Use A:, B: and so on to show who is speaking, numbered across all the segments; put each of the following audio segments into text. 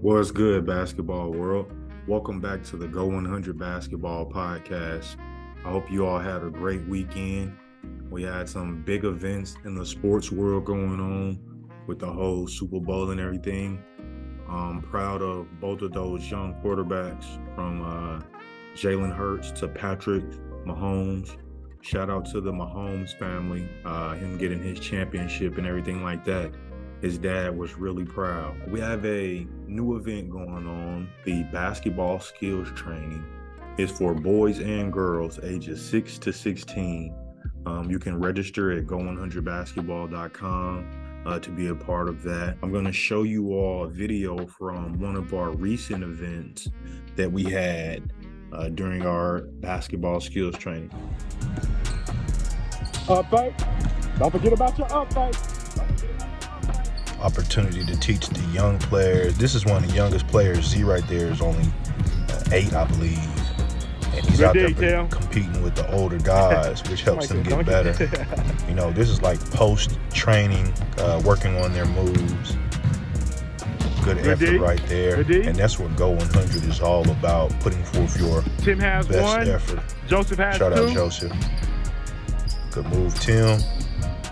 A: What's good, basketball world? Welcome back to the Go 100 Basketball Podcast. I hope you all had a great weekend. We had some big events in the sports world going on with the whole Super Bowl and everything. I'm proud of both of those young quarterbacks from Jalen Hurts to Patrick Mahomes. Shout out to the Mahomes family, him getting his championship and everything like that. His dad was really proud. We have a new event going on. The basketball skills training is for boys and girls ages 6 to 16. You can register at go100basketball.com to be a part of that. I'm going to show you all a video from one of our recent events that we had during our basketball skills training.
B: Upfight. Don't forget about your upfight.
C: Opportunity to teach the young players. This is one of the youngest players. Z right there is only 8, I believe. And he's out there competing with the older guys, which helps them get better. You know, this is like post-training, working on their moves. Good effort right there. And that's what Go 100 is all about, putting forth your
B: Tim has
C: best
B: one.
C: effort.
B: Joseph has
C: Shout
B: two.
C: out Joseph. Good move, Tim.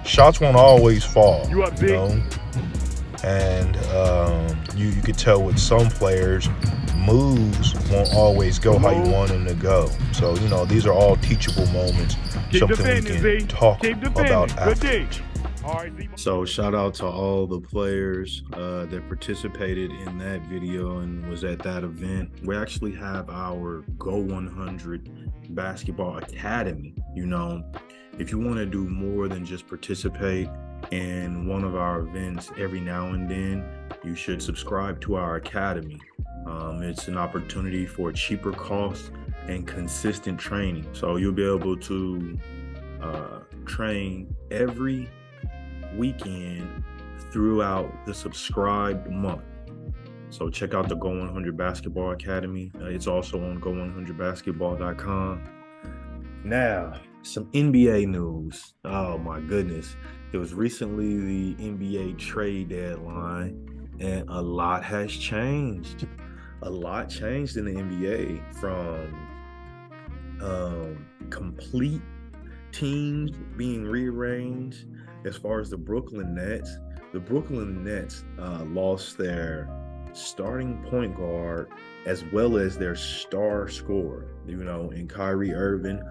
C: Shots won't always fall.
B: You up, Z?
C: Know? And you could tell with some players, moves won't always go how you want them to go. So, you know, these are all teachable moments. Something we can talk about after.
A: So shout out to all the players that participated in that video and was at that event. We actually have our Go 100 Basketball Academy. You know, if you want to do more than just participate in one of our events every now and then, you should subscribe to our academy. It's an opportunity for cheaper cost and consistent training. So you'll be able to train every weekend throughout the subscribed month. So check out the Go 100 Basketball Academy. It's also on go100basketball.com. Now, some NBA news. Oh my goodness. It was recently the NBA trade deadline, and a lot has changed. A lot changed in the NBA, from complete teams being rearranged. As far as the Brooklyn Nets lost their starting point guard as well as their star scorer, you know, in Kyrie Irving,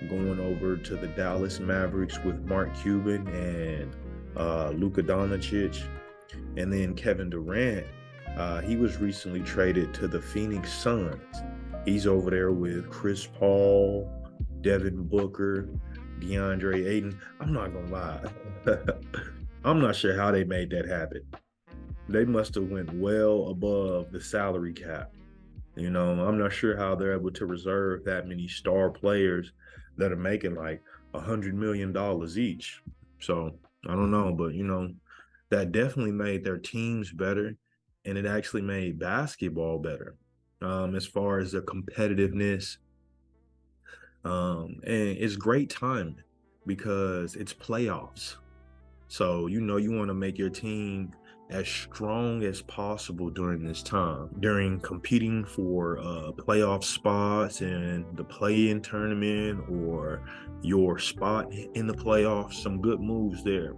A: going over to the Dallas Mavericks with Mark Cuban and Luka Doncic. And then Kevin Durant, he was recently traded to the Phoenix Suns. He's over there with Chris Paul, Devin Booker, DeAndre Ayton. I'm not gonna lie. I'm not sure how they made that happen. They must have went well above the salary cap. You know, I'm not sure how they're able to reserve that many star players that are making like $100 million each. So I don't know, but you know, that definitely made their teams better, and it actually made basketball better as far as the competitiveness. And it's great timing because it's playoffs. So, you know, you want to make your team as strong as possible during this time, during competing for playoff spots and the play-in tournament or your spot in the playoffs. Some good moves there.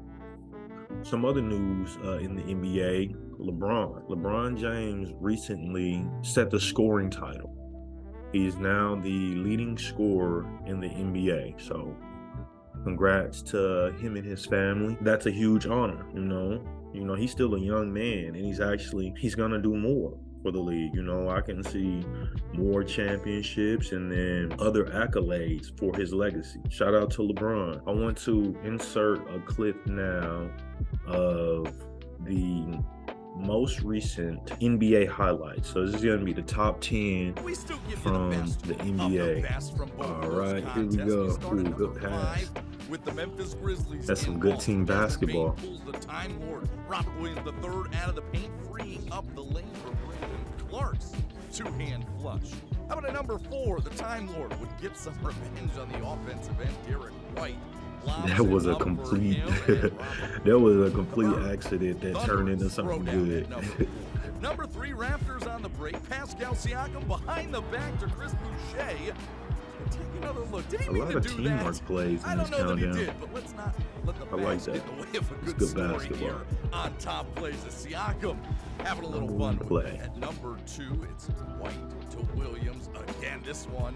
A: Some other news in the NBA, LeBron James recently set the scoring title. He's now the leading scorer in the NBA. So congrats to him and his family. That's a huge honor, you know. You know, he's still a young man, and he's gonna do more for the league. You know, I can see more championships and then other accolades for his legacy. Shout out to LeBron. I want to insert a clip now of the most recent NBA highlights. So this is going to be the top 10 from the NBA. All right, here we go. Ooh, good pass.
D: With the Memphis Grizzlies.
A: That's some good team basketball.
D: The Time Lord, Robert Williams III out of the paint, freeing up the lane for Brandon Clark's two-hand flush. How about at number 4, the Time Lord would get some revenge on the offensive end. Derek White.
A: That was a complete accident that turned into something good.
D: Number 3, Raptors on the break. Pascal Siakam behind the back to Chris Boucher. Take another look. Did he mean to do that?
A: A lot of teamwork plays in this countdown. I don't know that he did,
D: but let's not let the Mavs get in the way of a good story
A: basketball
D: here on top plays. Siakam having a little fun with it. At number 2, it's White to Williams. Again, this one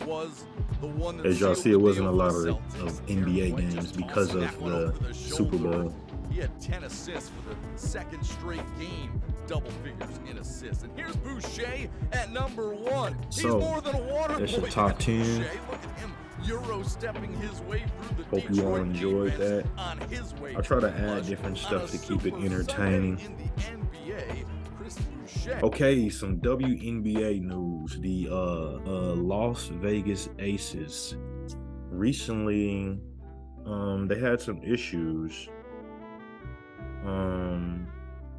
D: was the one that,
A: as y'all see, it wasn't a lot of NBA games because of the Super Bowl.
D: He had 10 assists for the second straight game, double figures in assists. And here's Boucher at number 1. He's more than a water boy.
A: That's your top 10.
D: Look at him Euro-stepping his way through the
A: Hope you all enjoyed that.
D: On his way
A: I try to add different stuff to keep it entertaining.
D: In the NBA, Chris Boucher.
A: Okay, some WNBA news. The Las Vegas Aces recently, they had some issues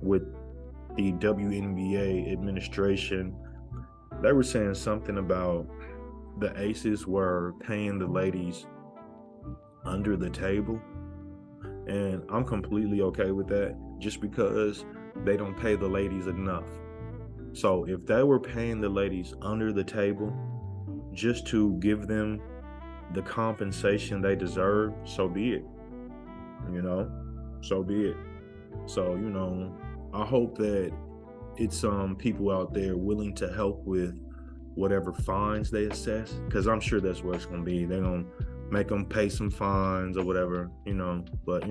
A: with the WNBA administration. They were saying something about the Aces were paying the ladies under the table, and I'm completely okay with that, just because they don't pay the ladies enough. So if they were paying the ladies under the table just to give them the compensation they deserve, so be it. So be it. So, I hope that it's people out there willing to help with whatever fines they assess, because I'm sure that's what it's going to be. They're going to make them pay some fines or whatever, but,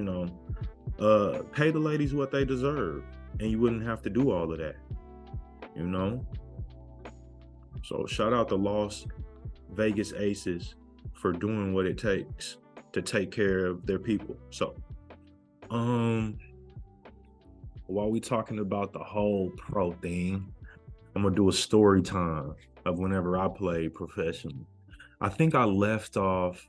A: pay the ladies what they deserve, and you wouldn't have to do all of that, So shout out to Las Vegas Aces for doing what it takes to take care of their people. So, while we talking about the whole pro thing, I'm gonna do a story time of whenever I played professionally. I think I left off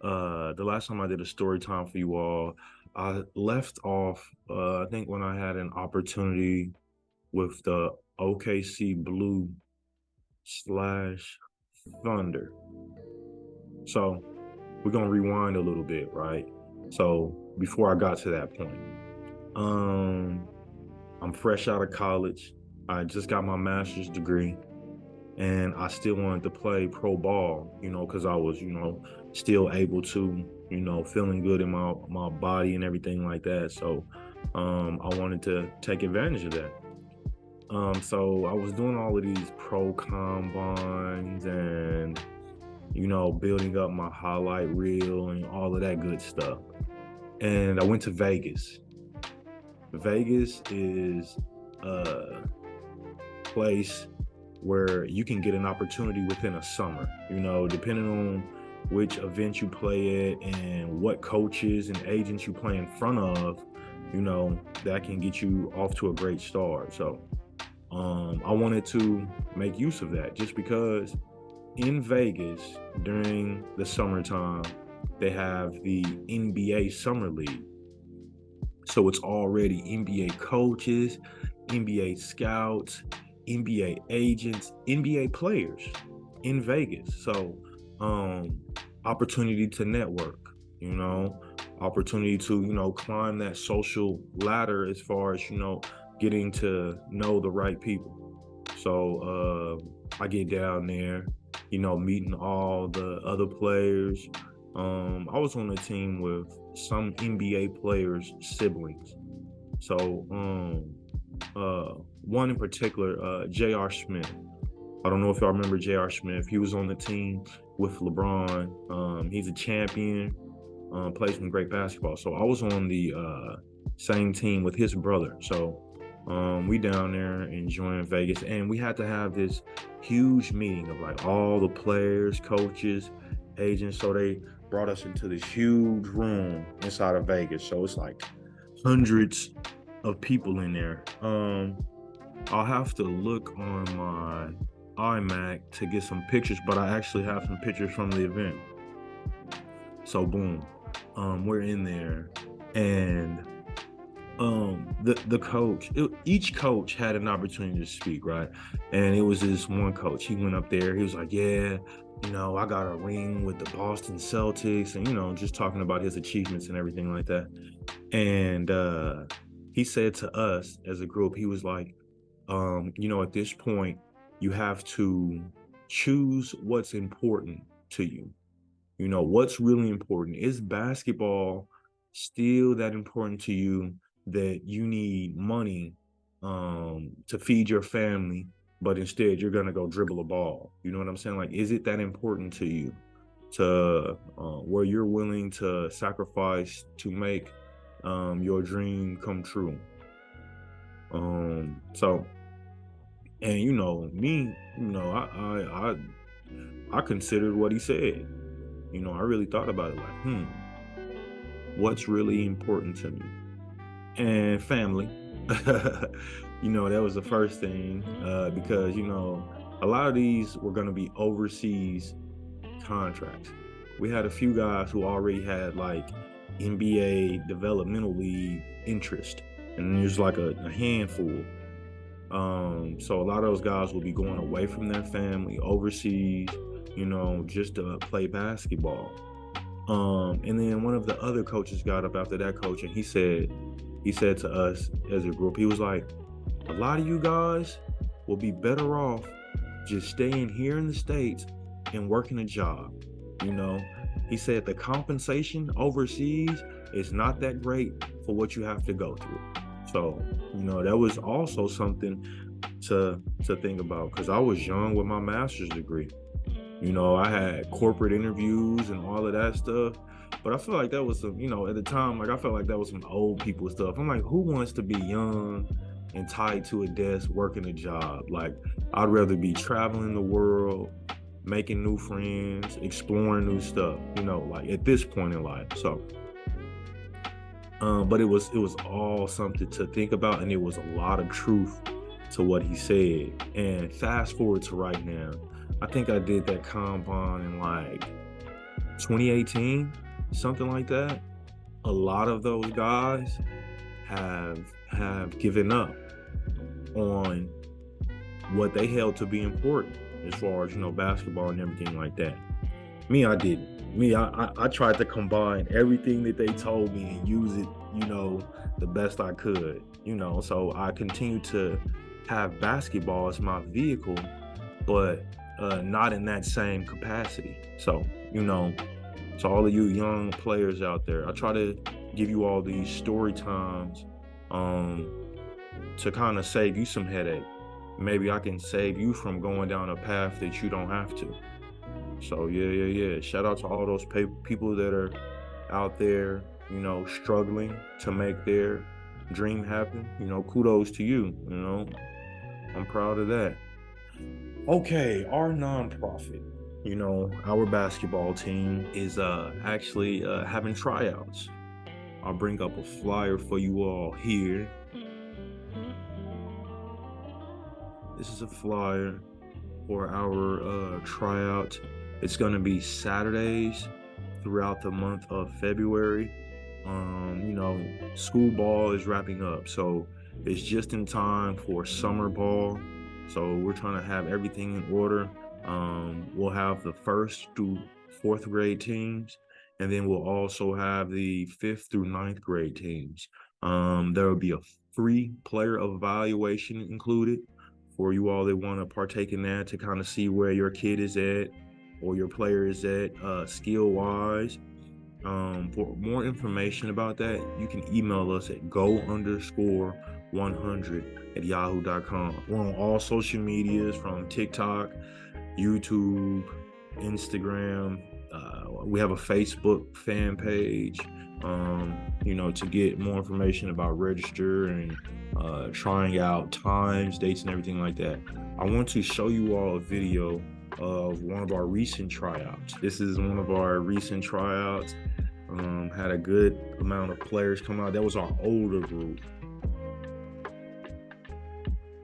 A: the last time I did a story time for you all. I left off I think when I had an opportunity with the OKC Blue / Thunder. So we're gonna rewind a little bit, right? So before I got to that point, I'm fresh out of college. I just got my master's degree, and I still wanted to play pro ball, because I was, still able to, feeling good in my body and everything like that. So I wanted to take advantage of that. So I was doing all of these pro combines and, building up my highlight reel and all of that good stuff. And I went to Vegas. Vegas is a place where you can get an opportunity within a summer, depending on which event you play at and what coaches and agents you play in front of, that can get you off to a great start. So I wanted to make use of that, just because in Vegas during the summertime, they have the NBA Summer League. So it's already NBA coaches, NBA scouts, NBA agents, NBA players in Vegas. So opportunity to network, opportunity to, climb that social ladder as far as, getting to know the right people. So I get down there, meeting all the other players. I was on a team with some NBA players' siblings. So one in particular, J.R. Smith. I don't know if y'all remember J.R. Smith. He was on the team with LeBron. He's a champion, plays some great basketball. So I was on the same team with his brother. So we down there enjoying Vegas, and we had to have this huge meeting of like all the players, coaches, agents. So they brought us into this huge room inside of Vegas. So it's like hundreds of people in there. I'll have to look on my iMac to get some pictures, but I actually have some pictures from the event. So boom, we're in there, and the coach, each coach had an opportunity to speak, right? And it was this one coach. He went up there. He was like, yeah, I got a ring with the Boston Celtics, and, just talking about his achievements and everything like that. And he said to us as a group, he was like, At this point, you have to choose what's important to you. What's really important. Is basketball still that important to you that you need money to feed your family, but instead you're gonna go dribble a ball? You know what I'm saying? Like, is it that important to you to where you're willing to sacrifice to make your dream come true? So, and me, I considered what he said. I really thought about it, like, what's really important to me? And family. That was the first thing, because a lot of these were going to be overseas contracts. We had a few guys who already had like NBA developmental league interest, and there's like a handful. So a lot of those guys will be going away from their family overseas, just to play basketball. And then one of the other coaches got up after that coach, and he said to us as a group, he was like, a lot of you guys will be better off just staying here in the States and working a job. He said the compensation overseas is not that great for what you have to go through. So, that was also something to think about, because I was young with my master's degree. I had corporate interviews and all of that stuff, but I feel like that was some, at the time, like I felt like that was some old people stuff. I'm like, who wants to be young and tied to a desk working a job? Like, I'd rather be traveling the world, making new friends, exploring new stuff, like at this point in life. So, but it was all something to think about, and it was a lot of truth to what he said. And fast forward to right now, I think I did that combine in like 2018, something like that. A lot of those guys have given up on what they held to be important as far as, basketball and everything like that. Me, I didn't. Me, I tried to combine everything that they told me and use it, the best I could, so I continued to have basketball as my vehicle, but not in that same capacity. So, to all of you young players out there, I try to give you all these story times to kind of save you some headache. Maybe I can save you from going down a path that you don't have to. So yeah. Shout out to all those people that are out there, struggling to make their dream happen. Kudos to you. I'm proud of that. Okay, our nonprofit, our basketball team is actually having tryouts. I'll bring up a flyer for you all here. This is a flyer for our tryout. It's going to be Saturdays throughout the month of February. School ball is wrapping up, so it's just in time for summer ball. So we're trying to have everything in order. We'll have the 1st through 4th grade teams, and then we'll also have the 5th through 9th grade teams. There will be a free player evaluation included for you all that want to partake in that, to kind of see where your kid is at or your player is at skill-wise. For more information about that, you can email us at go_100@yahoo.com. We're on all social medias, from TikTok, YouTube, Instagram. We have a Facebook fan page, to get more information about register and trying out times, dates, and everything like that. I want to show you all a video of one of our recent tryouts. This is one of our recent tryouts. Had a good amount of players come out. That was our older group.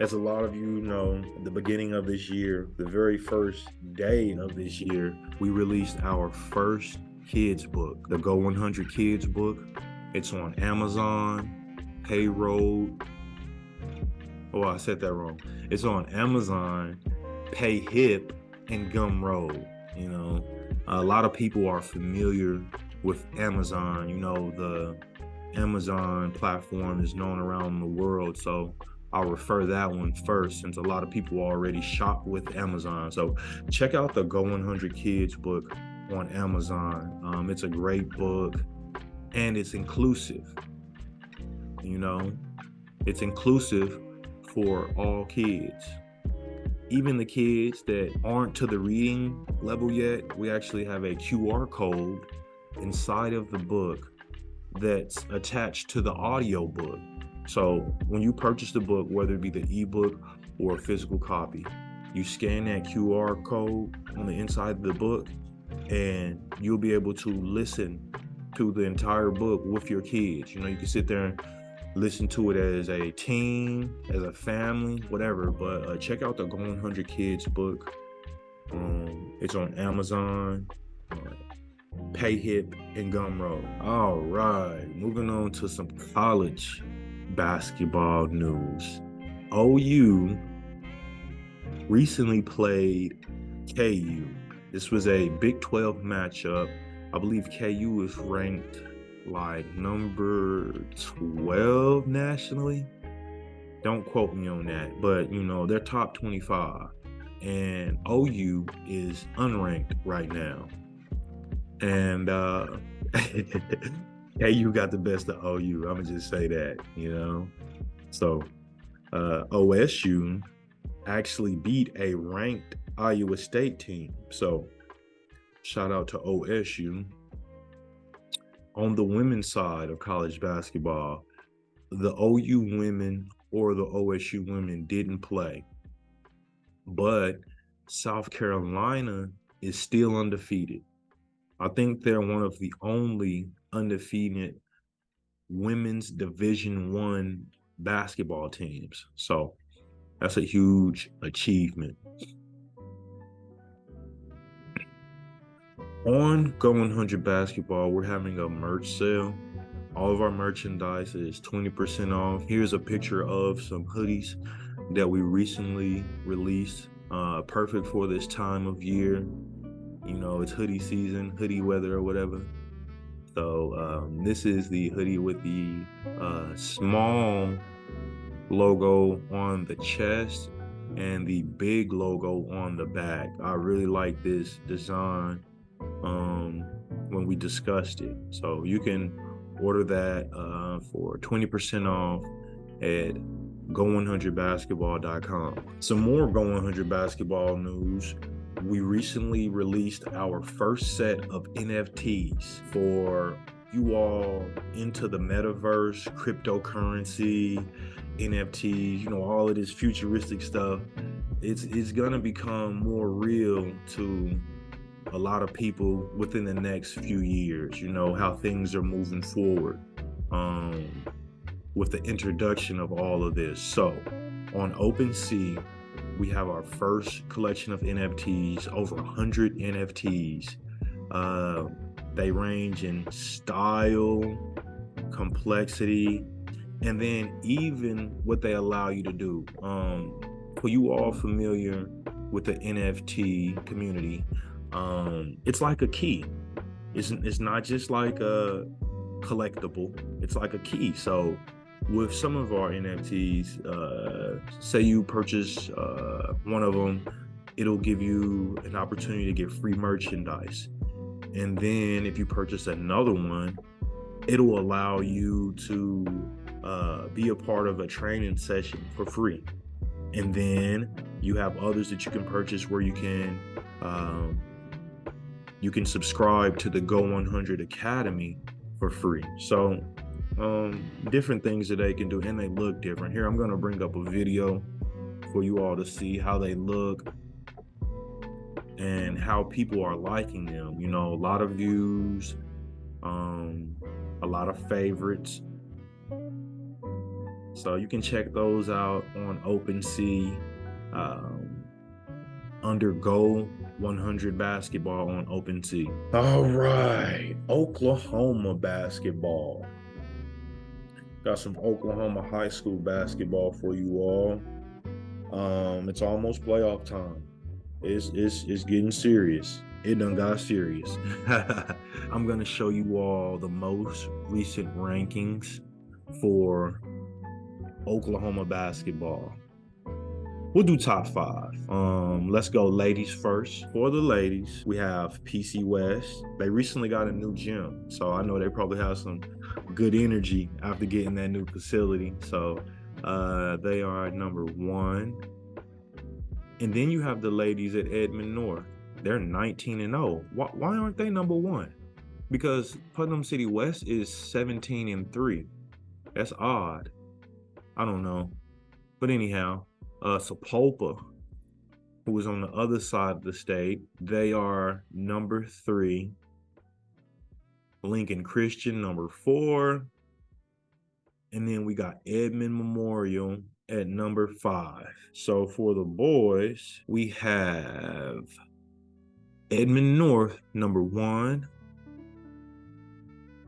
A: As a lot of you know, at the beginning of this year, the very first day of this year, we released our first kids book, the Go 100 Kids book. It's on Amazon, Payroll. Oh, I said that wrong. It's on Amazon, Payhip, and Gumroad. A lot of people are familiar with Amazon. The Amazon platform is known around the world. So I'll refer that one first since a lot of people already shop with Amazon. So check out the Go 100 Kids book on Amazon. It's a great book and it's inclusive. You know, it's inclusive for all kids. Even the kids that aren't to the reading level yet, we actually have a QR code inside of the book that's attached to the audio book. So when you purchase the book, whether it be the ebook or a physical copy, you scan that QR code on the inside of the book and you'll be able to listen to the entire book with your kids. You know, you can sit there and listen to it as a team, as a family, whatever. But check out the Go 100 Kids book. It's on Amazon, PayHip, and Gumroad. All right, moving on to some college basketball news. OU recently played KU. This was a Big 12 matchup. I believe KU is ranked like number 12 nationally. Don't quote me on that, but you know, they're top 25 and OU is unranked right now. And KU got the best of OU. I'm gonna just say that, you know. So OSU actually beat a ranked Iowa State team. So shout out to OSU. On the women's side of college basketball, the OU women or the OSU women didn't play, but South Carolina is still undefeated. I think they're one of the only undefeated women's Division I basketball teams. So that's a huge achievement. On Go 100 Basketball, we're having a merch sale. All of our merchandise is 20% off. Here's a picture of some hoodies that we recently released, perfect for this time of year. You know, it's hoodie season, hoodie weather or whatever. So this is the hoodie with the small logo on the chest and the big logo on the back. I really like this design when we discussed it. So you can order that for 20% off at go100basketball.com. Some more Go 100 basketball news. We recently released our first set of NFTs for you all into the metaverse, cryptocurrency, NFTs, you know, all of this futuristic stuff. It's gonna become more real to a lot of people within the next few years, you know, how things are moving forward with the introduction of all of this. So on OpenSea, we have our first collection of NFTs, over 100 NFTs. They range in style, complexity, and then even what they allow you to do. For you all familiar with the NFT community, it's like a key. It's not just like a collectible, it's like a key. So with some of our NFTs, say you purchase one of them, it'll give you an opportunity to get free merchandise. And then if you purchase another one, it'll allow you to be a part of a training session for free. And then you have others that you can purchase where you can subscribe to the Go 100 Academy for free. So different things that they can do, and they look different. Here, I'm gonna bring up a video for you all to see how they look and how people are liking them. You know, a lot of views, a lot of favorites. So you can check those out on OpenSea under Go 100 Basketball on OpenSea. All right, Oklahoma basketball. Got some Oklahoma high school basketball for you all. It's almost playoff time. It's getting serious. It done got serious. I'm gonna show you all the most recent rankings for Oklahoma basketball. We'll do top 5. Let's go ladies first. For the ladies, we have PC West. They recently got a new gym, so I know they probably have some good energy after getting that new facility. So they are number 1. And then you have the ladies at Edmond North. They're 19-0. Why aren't they number 1? Because Putnam City West is 17-3. That's odd. I don't know. But anyhow, Sapulpa, who was on the other side of the state, they are number 3. Lincoln Christian, number 4. And then we got Edmond Memorial at number 5. So for the boys, we have Edmond North, number 1.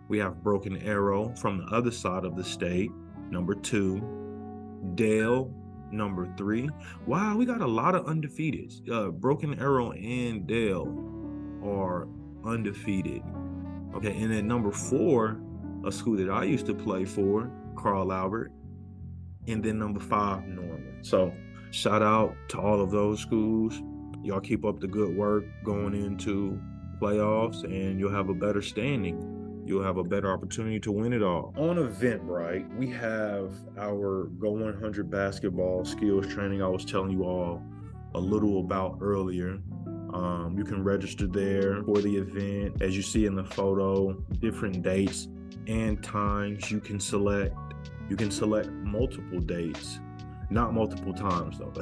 A: We have Broken Arrow from the other side of the state, number 2. Dale, number 3. Wow, we got a lot of undefeateds. Broken Arrow and Dale are undefeated. Okay, and then number 4, a school that I used to play for, Carl Albert. And then number 5, Norman. So shout out to all of those schools. Y'all keep up the good work going into playoffs, and you'll have a better standing. You'll have a better opportunity to win it all. On Eventbrite, we have our Go 100 basketball skills training I was telling you all a little about earlier. You can register there for the event. As you see in the photo, different dates and times you can select. You can select multiple dates, not multiple times though.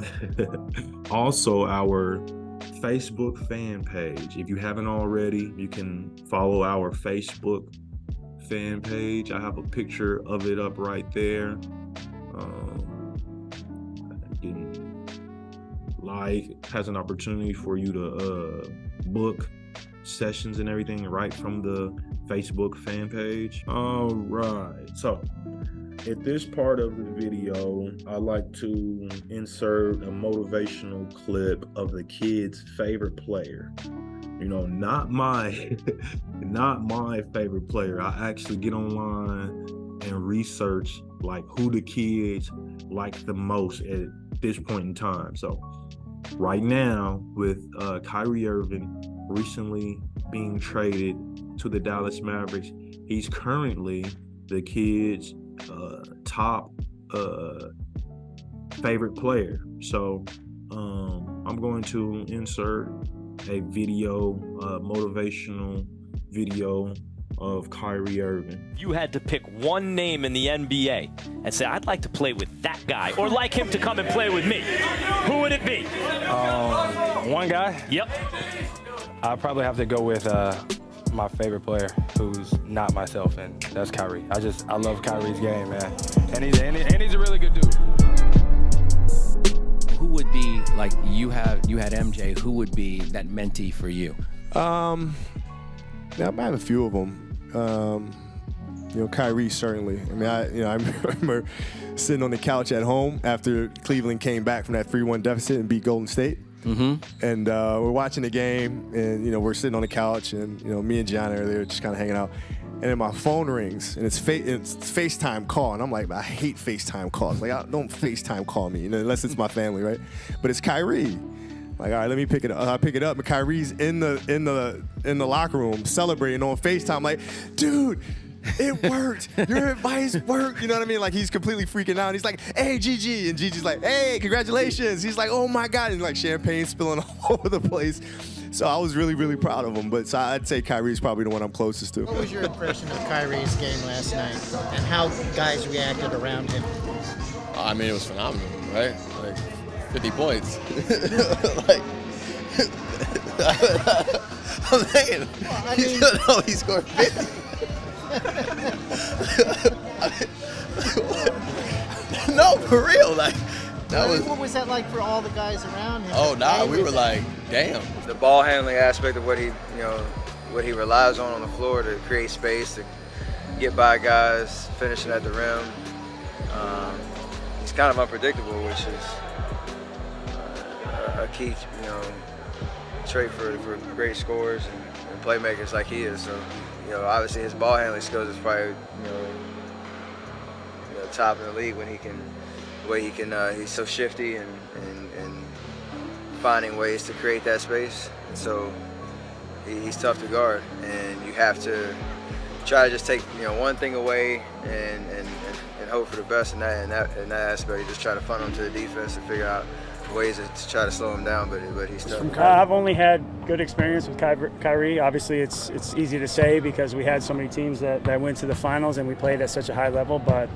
A: Also, our Facebook fan page. If you haven't already, you can follow our Facebook fan page. I have a picture of it up right there. Has an opportunity for you to book sessions and everything right from the Facebook fan page. All right, so at this part of the video, I like to insert a motivational clip of the kid's favorite player. You know, not my favorite player. I actually get online and research like who the kids like the most at this point in time. So right now, with Kyrie Irving recently being traded to the Dallas Mavericks, he's currently the kids' top favorite player. So I'm going to insert a video, motivational video of Kyrie Irving.
E: You had to pick one name in the NBA and say, I'd like to play with that guy, or like him to come and play with me. Who would it be?
F: One guy?
E: Yep.
F: I'd probably have to go with my favorite player, who's not myself, and that's Kyrie. I love Kyrie's game, man. And he's a really good dude.
G: Who would be, like, you had MJ, who would be that mentee for you?
B: I have a few of them. Kyrie certainly. I mean, I remember sitting on the couch at home after Cleveland came back from that 3-1 deficit and beat Golden State. Mm-hmm. And we're watching the game, and we're sitting on the couch, and me and John are there just kind of hanging out. And then my phone rings, and it's FaceTime call, and I'm like, I hate FaceTime calls. Like, don't FaceTime call me, unless it's my family, right? But it's Kyrie. Like, all right, let me pick it up. I pick it up, and Kyrie's in the locker room celebrating on FaceTime. I'm like, dude, it worked. Your advice worked. You know what I mean? Like, he's completely freaking out. And he's like, hey, Gigi. And Gigi's like, hey, congratulations. He's like, oh, my God. And, like, champagne spilling all over the place. So I was really, really proud of him. But so I'd say Kyrie's probably the one I'm closest to.
H: What was your impression of Kyrie's game last night and how guys reacted around him?
I: I mean, it was phenomenal, right? Like, 50 points. I'm saying, you don't know he scored 50. No, for real. Like,
H: what was that like for all the guys around him?
I: Oh, nah, we were like, damn.
J: The ball handling aspect of what he relies on the floor to create space, to get by guys, finishing at the rim. He's kind of unpredictable, which is a key, trait for great scorers and playmakers like he is. So, obviously his ball handling skills is probably, top in the league when he can the way he can. He's so shifty and finding ways to create that space. And so he's tough to guard, and you have to try to just take one thing away and hope for the best in that aspect. You just try to funnel him to the defense and figure out ways to try to slow him down, but he's tough.
K: I've only had good experience with Kyrie. Obviously, it's easy to say because we had so many teams that went to the finals and we played at such a high level. But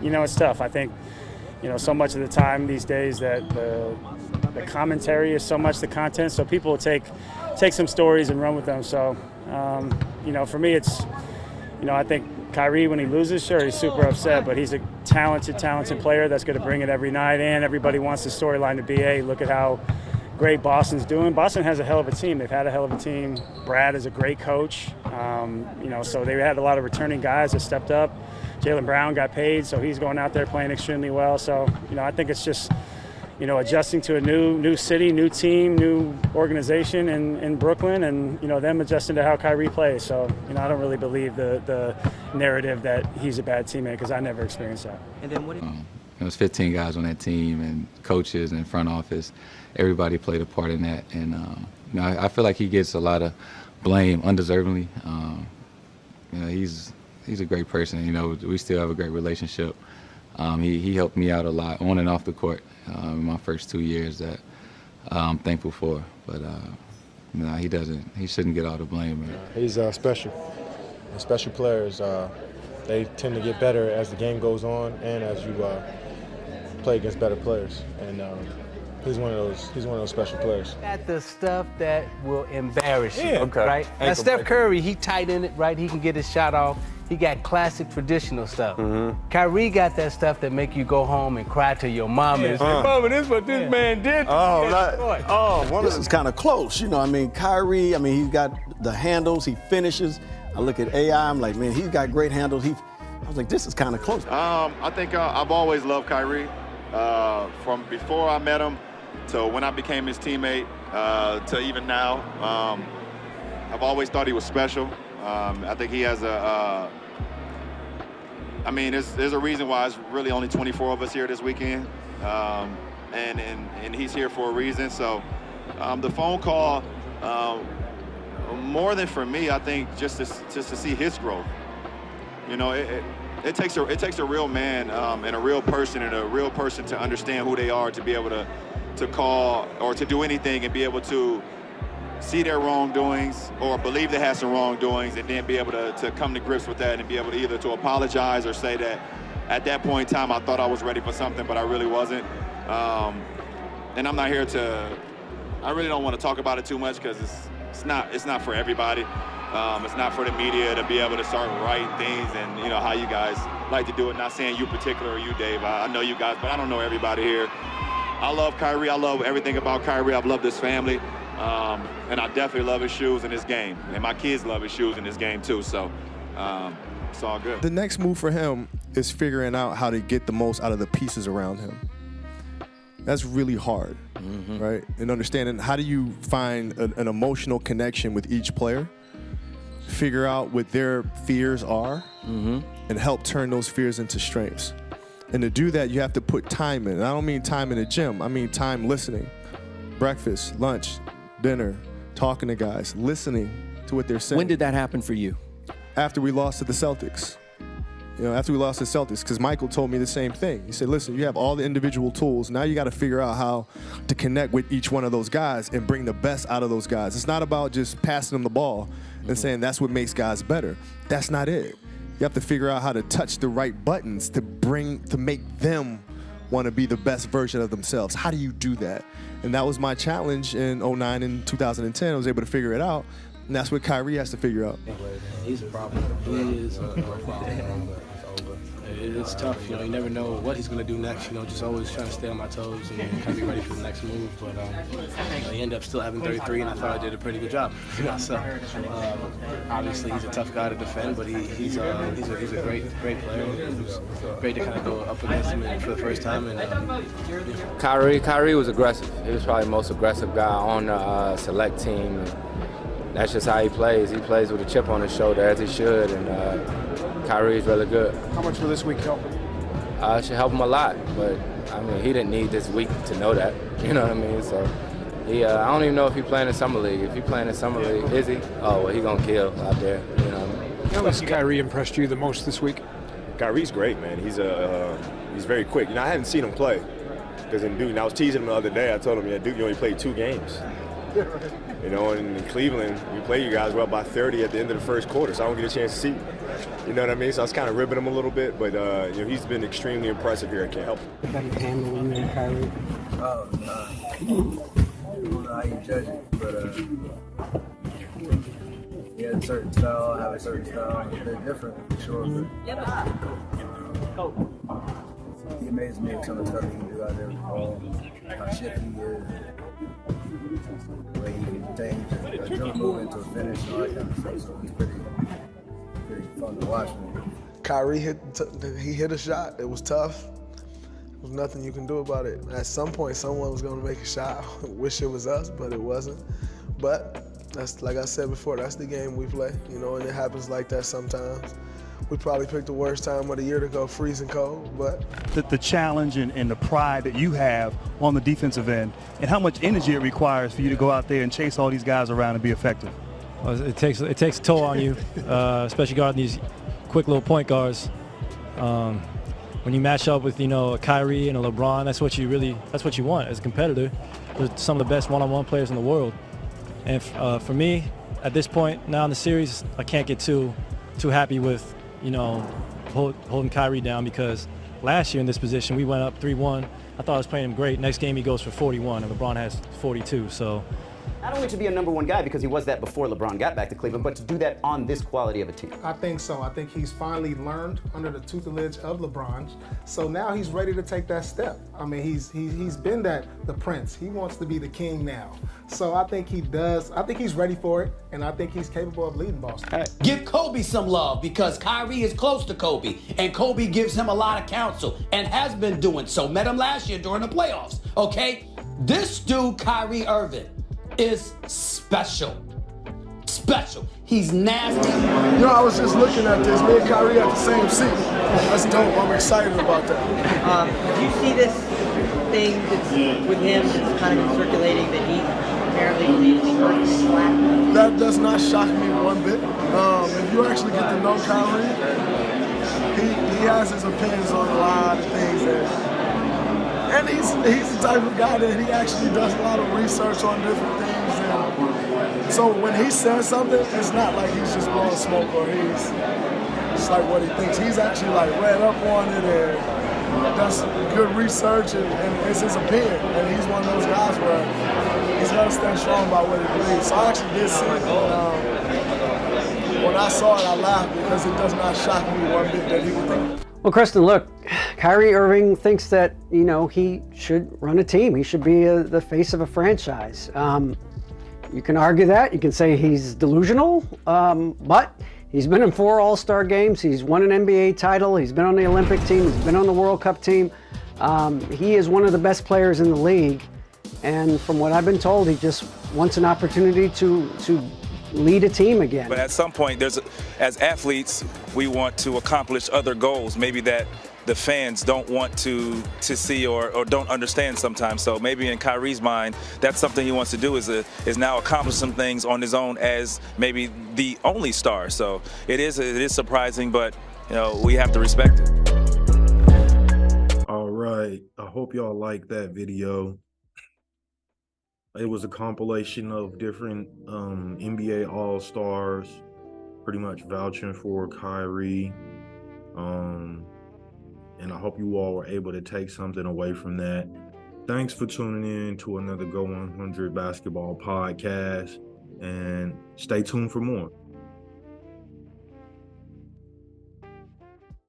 K: it's tough. I think so much of the time these days that the commentary is so much the content. So people will take some stories and run with them. So for me, it's I think Kyrie, when he loses, sure, he's super upset, but he's a talented player that's going to bring it every night, and everybody wants the storyline to be, hey, look at how great Boston's doing. Boston has a hell of a team. They've had a hell of a team. Brad is a great coach. So they had a lot of returning guys that stepped up. Jaylen Brown got paid, so he's going out there playing extremely well. So, I think it's just, adjusting to a new city, new team, new organization in Brooklyn, and them adjusting to how Kyrie plays. So I don't really believe the narrative that he's a bad teammate because I never experienced that.
L: And then what?
M: It was 15 guys on that team, and coaches and front office. Everybody played a part in that, and I feel like he gets a lot of blame undeservingly. He's a great person. We still have a great relationship. He helped me out a lot on and off the court in my first 2 years that I'm thankful for. But he shouldn't get all the blame.
N: He's special. And special players, they tend to get better as the game goes on and as you play against better players. And he's one of those special players.
L: At the stuff that will embarrass you,
N: Okay.
L: right? Now Steph Curry, he tight in it, right? He can get his shot off. He got classic traditional stuff. Kyrie got that stuff that make you go home and cry to your mama and say, Mama, this is what this man did to me.
O: This is kind of close. Kyrie, he's got the handles, he finishes. I look at AI, I'm like, man, he's got great handles. I was like, this is kind of close.
P: I think I've always loved Kyrie. From before I met him to when I became his teammate to even now. I've always thought he was special. I think he has there's a reason why it's really only 24 of us here this weekend. And he's here for a reason. So the phone call, more than for me, I think just to see his growth. It takes a real man and a real person to understand who they are, to be able to call or to do anything and be able to see their wrongdoings or believe they had some wrongdoings and then be able to come to grips with that and be able to either to apologize or say that at that point in time I thought I was ready for something but I really wasn't. And I'm not here I really don't want to talk about it too much because it's not for everybody. It's not for the media to be able to start writing things and how you guys like to do it. Not saying you particular or you, Dave. I know you guys, but I don't know everybody here. I love Kyrie. I love everything about Kyrie. I've loved his family. And I definitely love his shoes and his game. And my kids love his shoes and his game too. So it's all good.
B: The next move for him is figuring out how to get the most out of the pieces around him. That's really hard, right? And understanding how do you find an emotional connection with each player, figure out what their fears are, and help turn those fears into strengths. And to do that, you have to put time in. And I don't mean time in the gym. I mean time listening. Breakfast, lunch, dinner, talking to guys, listening to what they're saying.
G: When did that happen for you?
B: After we lost to the Celtics. After we lost to the Celtics, because Michael told me the same thing. He said, listen, you have all the individual tools. Now you got to figure out how to connect with each one of those guys and bring the best out of those guys. It's not about just passing them the ball and saying that's what makes guys better. That's not it. You have to figure out how to touch the right buttons to make them want to be the best version of themselves. How do you do that? And that was my challenge in 2009 and 2010. I was able to figure it out. And that's what Kyrie has to figure out.
Q: He's a problem. He is a problem. It's tough, you never know what he's going to do next, just always trying to stay on my toes and kind of be ready for the next move. But he ended up still having 33, and I thought I did a pretty good job. So obviously he's a tough guy to defend, but he's a great player. It was great to kind of go up against him for the first time. And
F: Kyrie was aggressive. He was probably the most aggressive guy on the select team. And that's just how he plays. He plays with a chip on his shoulder, as he should, and Kyrie's really good.
R: How much will this week help him?
F: should help him a lot. But I mean, he didn't need this week to know that. You know what I mean? So he, I don't even know if he's playing in summer league. If he's playing in summer league, is he? Oh, well, he gonna kill out there. You know what I mean?
R: How has Kyrie impressed you the most this week?
B: Kyrie's great, man. He's very quick. I hadn't seen him play because in Duke, I was teasing him the other day. I told him, yeah, Duke, you only played 2 games. And in Cleveland, we play you guys well by 30 at the end of the first quarter, so I don't get a chance to see. You know what I mean? So I was kind of ribbing him a little bit, but he's been extremely impressive here. I can't help it.
S: How you handle you and Kyrie?
J: Oh, I don't know how you judge it, but he has a certain style, I have a certain style. They're different, for sure. But, he amazes me with some of the stuff he can do out there with the ball, how shifty he is, the way he can change a jump move into a finish and all that kind of stuff. So he's pretty fun to watch.
T: Kyrie hit a shot. It was tough. There was nothing you can do about it. At some point, someone was going to make a shot. I wish it was us, but it wasn't. But that's, like I said before, that's the game we play, and it happens like that sometimes. We probably picked the worst time of the year to go freezing cold, but
U: the challenge and the pride that you have on the defensive end, and how much energy it requires for you to go out there and chase all these guys around and be effective.
V: Well, it takes a toll on you, especially guarding these quick little point guards. When you match up with a Kyrie and a LeBron, that's what you want as a competitor. They're some of the best one-on-one players in the world. And for me, at this point now in the series, I can't get too happy with holding Kyrie down, because last year in this position we went up 3-1. I thought I was playing him great. Next game he goes for 41 and LeBron has 42. So
W: not only to be a number 1 guy, because he was that before LeBron got back to Cleveland, but to do that on this quality of a team.
X: I think so. I think he's finally learned under the tutelage of LeBron. So now he's ready to take that step. I mean, he's been the prince. He wants to be the king now. So I think he does. I think he's ready for it, and I think he's capable of leading Boston.
Y: Give Kobe some love, because Kyrie is close to Kobe, and Kobe gives him a lot of counsel and has been doing so. Met him last year during the playoffs, okay? This dude, Kyrie Irving, is special. Special. He's nasty.
T: I was just looking at this. Me and Kyrie at the same seat. That's dope. I'm excited about that.
H: Do you see this thing that's with him that's kind of circulating that he apparently believes he hurt his flat?
T: That does not shock me one bit. If you actually get to know Kyrie, he has his opinions on a lot of things and he's the type of guy that he actually does a lot of research on different things. And so when he says something, it's not like he's just blowing smoke or it's like what he thinks. He's actually read up on it and does good research and it's his opinion. And he's one of those guys where he's gonna stand strong by what he believes. So I actually did see it. When I saw it, I laughed because it does not shock me one bit that he would think.
S: Well, Kristen, look, Kyrie Irving thinks that, he should run a team. He should be the face of a franchise. You can argue that. You can say he's delusional, but he's been in 4 All-Star games. He's won an NBA title. He's been on the Olympic team. He's been on the World Cup team. He is one of the best players in the league. And from what I've been told, he just wants an opportunity to lead a team again.
Z: But at some point, as athletes, we want to accomplish other goals, maybe that the fans don't want to see or don't understand sometimes. So maybe in Kyrie's mind, that's something he wants to do is now accomplish some things on his own as maybe the only star. So it is surprising, but we have to respect it.
A: All right, I hope y'all like that video. It was a compilation of different NBA All-Stars pretty much vouching for Kyrie. And I hope you all were able to take something away from that. Thanks for tuning in to another Go 100 Basketball podcast, and stay tuned for more.